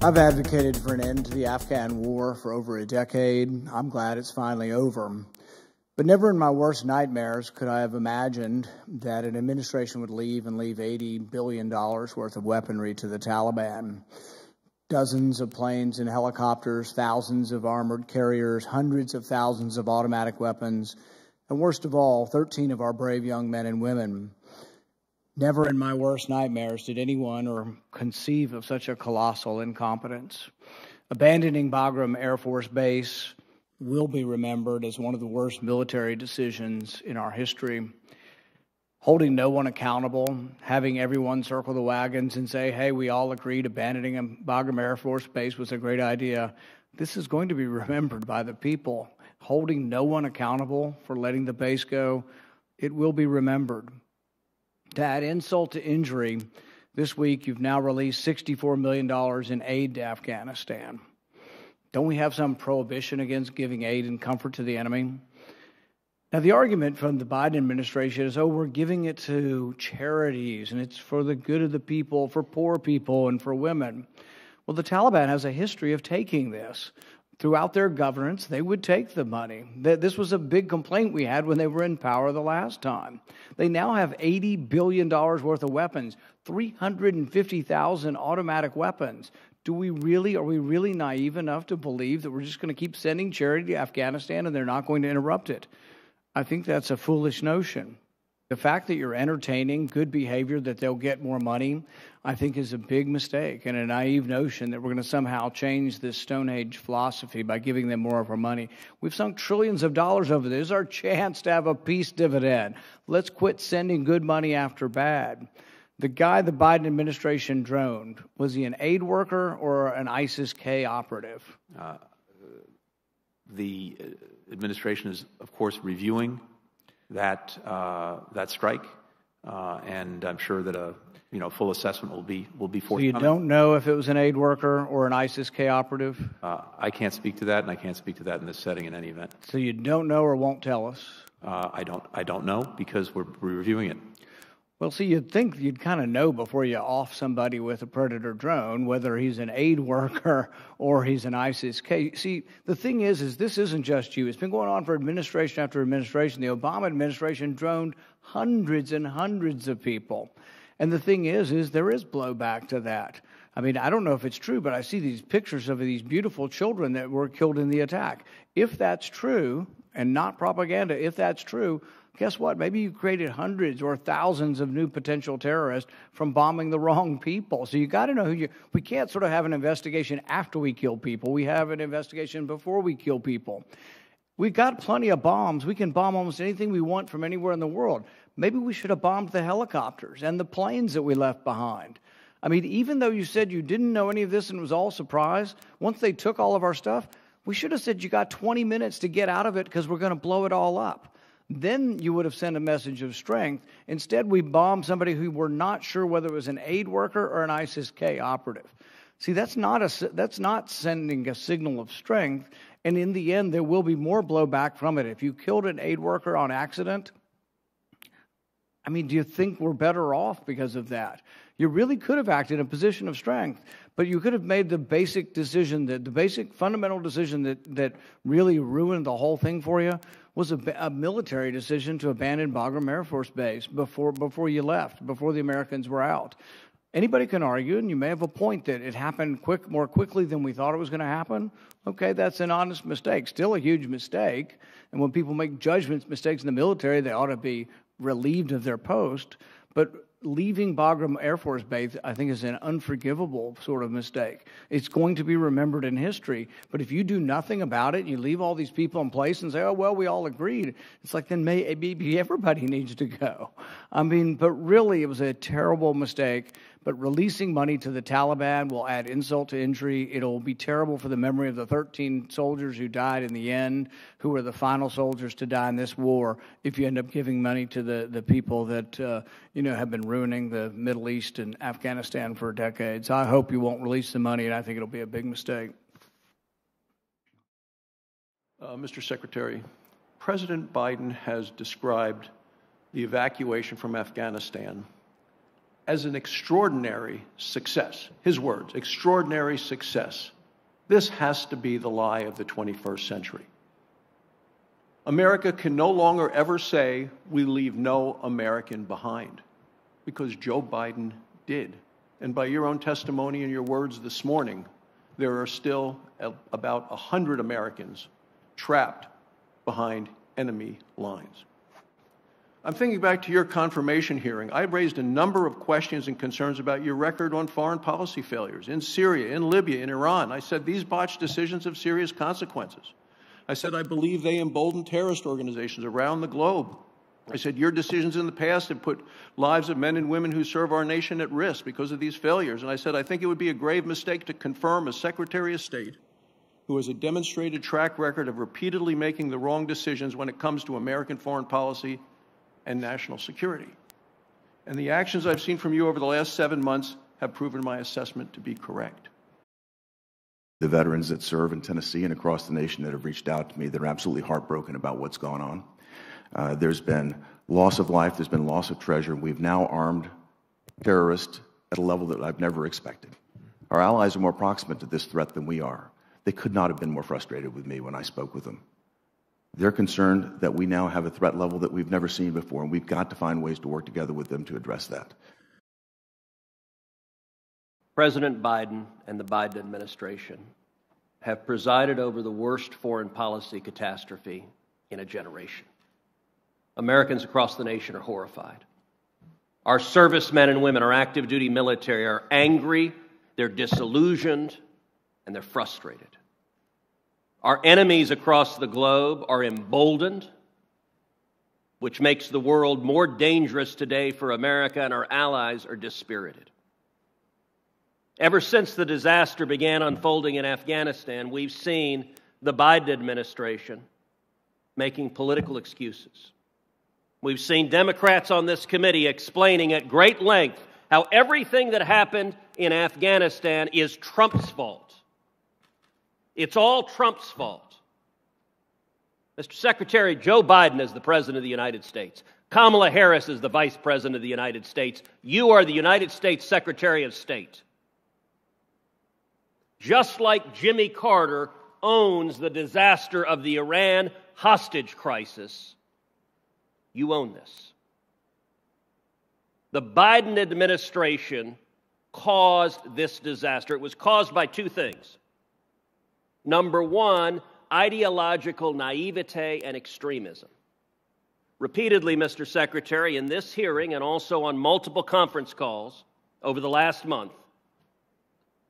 I've advocated for an end to the Afghan war for over a decade. I'm glad it's finally over. But never in my worst nightmares could I have imagined that an administration would leave $80 billion worth of weaponry to the Taliban. Dozens of planes and helicopters, thousands of armored carriers, hundreds of thousands of automatic weapons, and worst of all, 13 of our brave young men and women. Never in my worst nightmares did anyone or conceive of such a colossal incompetence. Abandoning Bagram Air Force Base will be remembered as one of the worst military decisions in our history. Holding no one accountable, having everyone circle the wagons and say, hey, we all agreed abandoning Bagram Air Force Base was a great idea. This is going to be remembered by the people. Holding no one accountable for letting the base go, it will be remembered. To add insult to injury, this week you've now released $64 million in aid to Afghanistan. Don't we have some prohibition against giving aid and comfort to the enemy? Now, the argument from the Biden administration is, oh, we're giving it to charities, and it's for the good of the people, for poor people, and for women. Well, the Taliban has a history of taking this. Throughout their governance, they would take the money. This was a big complaint we had when they were in power the last time. They now have $80 billion worth of weapons, 350,000 automatic weapons. Are we really naive enough to believe that we're just going to keep sending charity to Afghanistan and they're not going to interrupt it? I think that's a foolish notion. The fact that you're entertaining good behavior, that they'll get more money, I think is a big mistake and a naive notion that we're going to somehow change this Stone Age philosophy by giving them more of our money. We've sunk trillions of dollars over this. This is our chance to have a peace dividend. Let's quit sending good money after bad. The guy the Biden administration droned, was he an aid worker or an ISIS-K operative? The administration is, of course, reviewing that strike, and I'm sure that a full assessment will be forthcoming. So you don't know if it was an aid worker or an ISIS-K operative? I can't speak to that, and I can't speak to that in this setting in any event. So you don't know or won't tell us? I don't know because we're reviewing it. Well, see, you'd think you'd kind of know before you off somebody with a Predator drone, whether he's an aid worker or he's an ISIS-K. See, the thing is this isn't just you. It's been going on for administration after administration. The Obama administration droned hundreds and hundreds of people. And the thing is there is blowback to that. I mean, I don't know if it's true, but I see these pictures of these beautiful children that were killed in the attack. If that's true, and not propaganda, if that's true, guess what? Maybe you created hundreds or thousands of new potential terrorists from bombing the wrong people. So you got to know who you... We can't sort of have an investigation after we kill people. We have an investigation before we kill people. We've got plenty of bombs. We can bomb almost anything we want from anywhere in the world. Maybe we should have bombed the helicopters and the planes that we left behind. I mean, even though you said you didn't know any of this and it was all surprise, once they took all of our stuff, we should have said you got 20 minutes to get out of it because we're going to blow it all up. Then you would have sent a message of strength. Instead, we bombed somebody who we're not sure whether it was an aid worker or an ISIS-K operative. See, that's not sending a signal of strength, and in the end, there will be more blowback from it. If you killed an aid worker on accident, I mean, do you think we're better off because of that? You really could have acted in a position of strength, but you could have made the basic decision, the basic fundamental decision that really ruined the whole thing for you was a military decision to abandon Bagram Air Force Base before you left, before the Americans were out. Anybody can argue, and you may have a point, that it happened more quickly than we thought it was going to happen. Okay, that's an honest mistake, still a huge mistake. And when people make mistakes in the military, they ought to be relieved of their post. But leaving Bagram Air Force Base, I think, is an unforgivable sort of mistake. It's going to be remembered in history, but if you do nothing about it, and you leave all these people in place and say, oh, well, we all agreed, it's like then maybe everybody needs to go. I mean, but really, it was a terrible mistake. But releasing money to the Taliban will add insult to injury. It'll be terrible for the memory of the 13 soldiers who died in the end, who were the final soldiers to die in this war, if you end up giving money to the people that have been ruining the Middle East and Afghanistan for decades. I hope you won't release the money, and I think it'll be a big mistake. Mr. Secretary, President Biden has described the evacuation from Afghanistan as an extraordinary success. His words, extraordinary success. This has to be the lie of the 21st century. America can no longer ever say we leave no American behind, because Joe Biden did. And by your own testimony and your words this morning, there are still about 100 Americans trapped behind enemy lines. I'm thinking back to your confirmation hearing. I raised a number of questions and concerns about your record on foreign policy failures in Syria, in Libya, in Iran. I said these botched decisions have serious consequences. I said I believe they embolden terrorist organizations around the globe. I said your decisions in the past have put lives of men and women who serve our nation at risk because of these failures. And I said I think it would be a grave mistake to confirm a Secretary of State who has a demonstrated track record of repeatedly making the wrong decisions when it comes to American foreign policy and national security. And the actions I've seen from you over the last 7 months have proven my assessment to be correct. The veterans that serve in Tennessee and across the nation that have reached out to me, they're absolutely heartbroken about what's gone on. There's been loss of life, there's been loss of treasure. We've now armed terrorists at a level that I've never expected. Our allies are more proximate to this threat than we are. They could not have been more frustrated with me when I spoke with them. They're concerned that we now have a threat level that we've never seen before, and we've got to find ways to work together with them to address that. President Biden and the Biden administration have presided over the worst foreign policy catastrophe in a generation. Americans across the nation are horrified. Our servicemen and women, our active duty military, are angry, they're disillusioned, and they're frustrated. Our enemies across the globe are emboldened, which makes the world more dangerous today for America, and our allies are dispirited. Ever since the disaster began unfolding in Afghanistan, we've seen the Biden administration making political excuses. We've seen Democrats on this committee explaining at great length how everything that happened in Afghanistan is Trump's fault. It's all Trump's fault. Mr. Secretary, Joe Biden is the President of the United States. Kamala Harris is the Vice President of the United States. You are the United States Secretary of State. Just like Jimmy Carter owns the disaster of the Iran hostage crisis, you own this. The Biden administration caused this disaster. It was caused by two things. Number one, ideological naivete and extremism. Repeatedly, Mr. Secretary, in this hearing and also on multiple conference calls over the last month,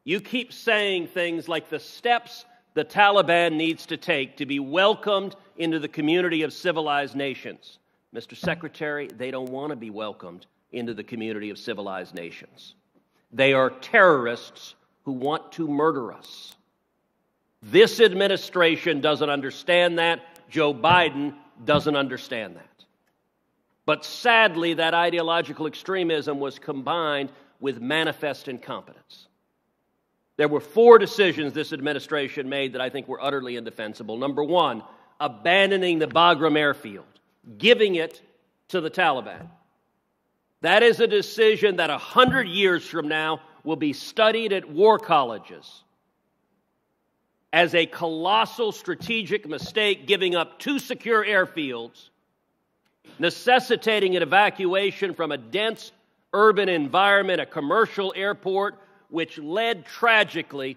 you keep saying things like the steps the Taliban needs to take to be welcomed into the community of civilized nations. Mr. Secretary, they don't want to be welcomed into the community of civilized nations. They are terrorists who want to murder us. This administration doesn't understand that. Joe Biden doesn't understand that. But sadly, that ideological extremism was combined with manifest incompetence. There were 4 decisions this administration made that I think were utterly indefensible. Number one, abandoning the Bagram airfield, giving it to the Taliban. That is a decision that 100 years from now will be studied at war colleges as a colossal strategic mistake, giving up 2 secure airfields, necessitating an evacuation from a dense urban environment, a commercial airport, which led tragically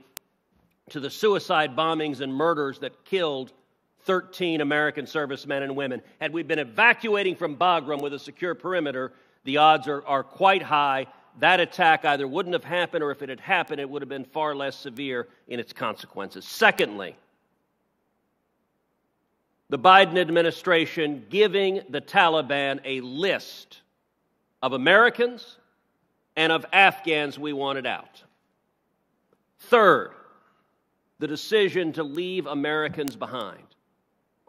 to the suicide bombings and murders that killed 13 American servicemen and women. Had we been evacuating from Bagram with a secure perimeter, the odds are quite high that attack either wouldn't have happened, or if it had happened, it would have been far less severe in its consequences. Secondly, the Biden administration giving the Taliban a list of Americans and of Afghans we wanted out. Third, the decision to leave Americans behind.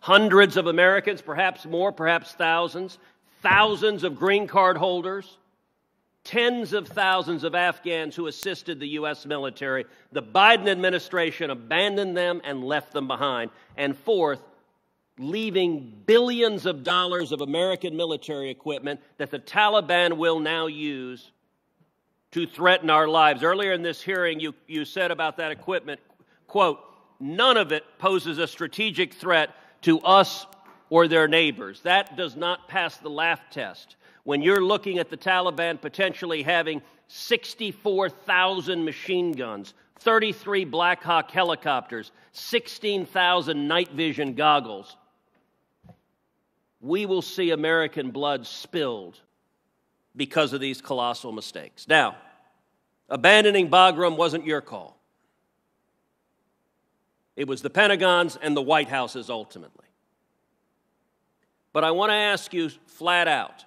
Hundreds of Americans, perhaps more, perhaps thousands of green card holders, tens of thousands of Afghans who assisted the U.S. military. The Biden administration abandoned them and left them behind. And fourth, leaving billions of dollars of American military equipment that the Taliban will now use to threaten our lives. Earlier in this hearing, you said about that equipment, quote, none of it poses a strategic threat to us or their neighbors. That does not pass the laugh test. When you're looking at the Taliban potentially having 64,000 machine guns, 33 Black Hawk helicopters, 16,000 night vision goggles, we will see American blood spilled because of these colossal mistakes. Now, abandoning Bagram wasn't your call. It was the Pentagon's and the White House's ultimately. But I want to ask you flat out,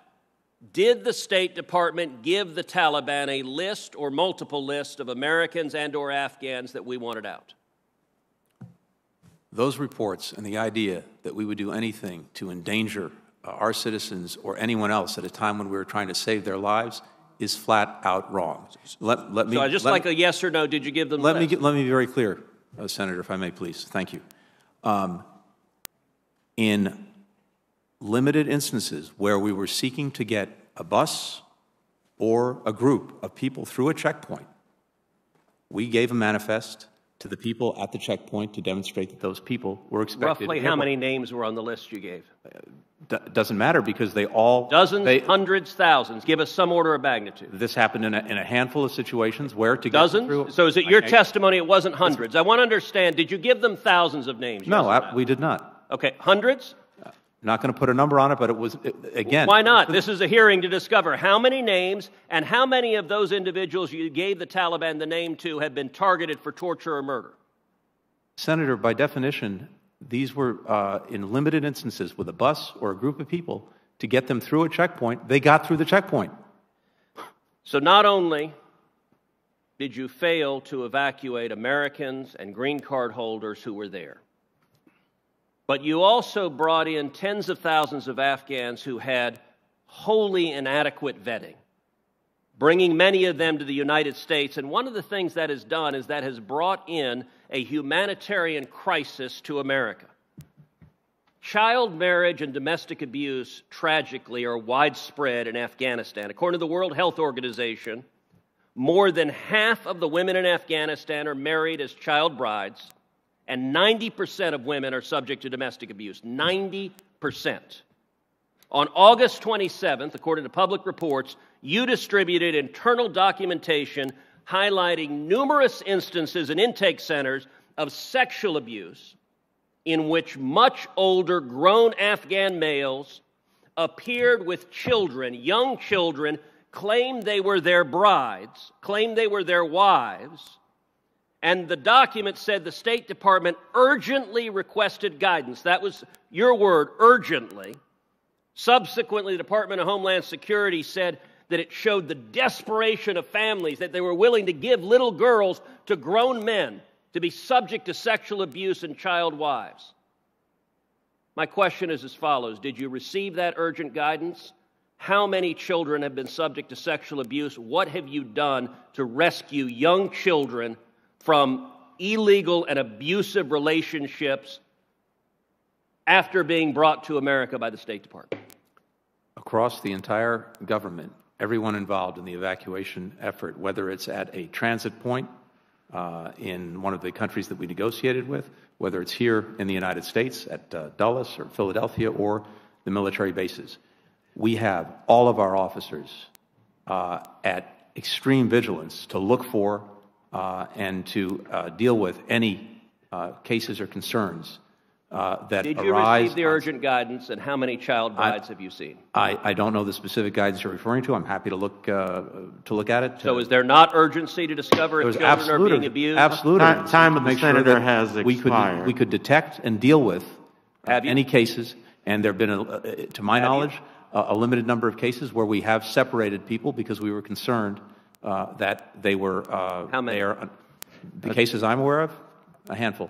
did the State Department give the Taliban a list or multiple lists of Americans and or Afghans that we wanted out? Those reports and the idea that we would do anything to endanger our citizens or anyone else at a time when we were trying to save their lives is flat out wrong. Let me, so I just like a yes or no, did you give them the list? Let me be very clear, Senator, if I may, please. Thank you. In limited instances where we were seeking to get a bus or a group of people through a checkpoint, we gave a manifest to the people at the checkpoint to demonstrate that those people were expected. Roughly how many names were on the list you gave? Doesn't matter because they all... Dozens, hundreds, thousands. Give us some order of magnitude. This happened in a handful of situations where to Dozens? get through... So is it your testimony it wasn't hundreds? I want to understand, did you give them thousands of names? No, we did not. Okay, hundreds? I'm not going to put a number on it, but it was, again... Why not? This is a hearing to discover how many names and how many of those individuals you gave the Taliban the name to have been targeted for torture or murder. Senator, by definition, these were in limited instances with a bus or a group of people to get them through a checkpoint. They got through the checkpoint. So not only did you fail to evacuate Americans and green card holders who were there, but you also brought in tens of thousands of Afghans who had wholly inadequate vetting, bringing many of them to the United States. And one of the things that has done is that has brought in a humanitarian crisis to America. Child marriage and domestic abuse, tragically, are widespread in Afghanistan. According to the World Health Organization, more than half of the women in Afghanistan are married as child brides, and 90% of women are subject to domestic abuse. 90%. On August 27th, according to public reports, you distributed internal documentation highlighting numerous instances in intake centers of sexual abuse in which much older grown Afghan males appeared with children, young children, claimed they were their brides, claimed they were their wives, and the document said the State Department urgently requested guidance. That was your word, urgently. Subsequently, the Department of Homeland Security said that it showed the desperation of families, that they were willing to give little girls to grown men to be subject to sexual abuse and child wives. My question is as follows. Did you receive that urgent guidance? How many children have been subject to sexual abuse? What have you done to rescue young children from illegal and abusive relationships after being brought to America by the State Department? Across the entire government, everyone involved in the evacuation effort, whether it's at a transit point in one of the countries that we negotiated with, whether it's here in the United States at Dulles or Philadelphia or the military bases. We have all of our officers at extreme vigilance to look for and to deal with any cases or concerns that arise. Did you receive the urgent guidance, and how many child brides have you seen? I don't know the specific guidance you're referring to. I'm happy to look at it. So is there not urgency to discover if children are being abused? Absolutely. Time of the senator has expired. We could detect and deal with any cases, and there have been, to my knowledge, a limited number of cases where we have separated people because we were concerned that they were... How many? The cases I'm aware of, a handful.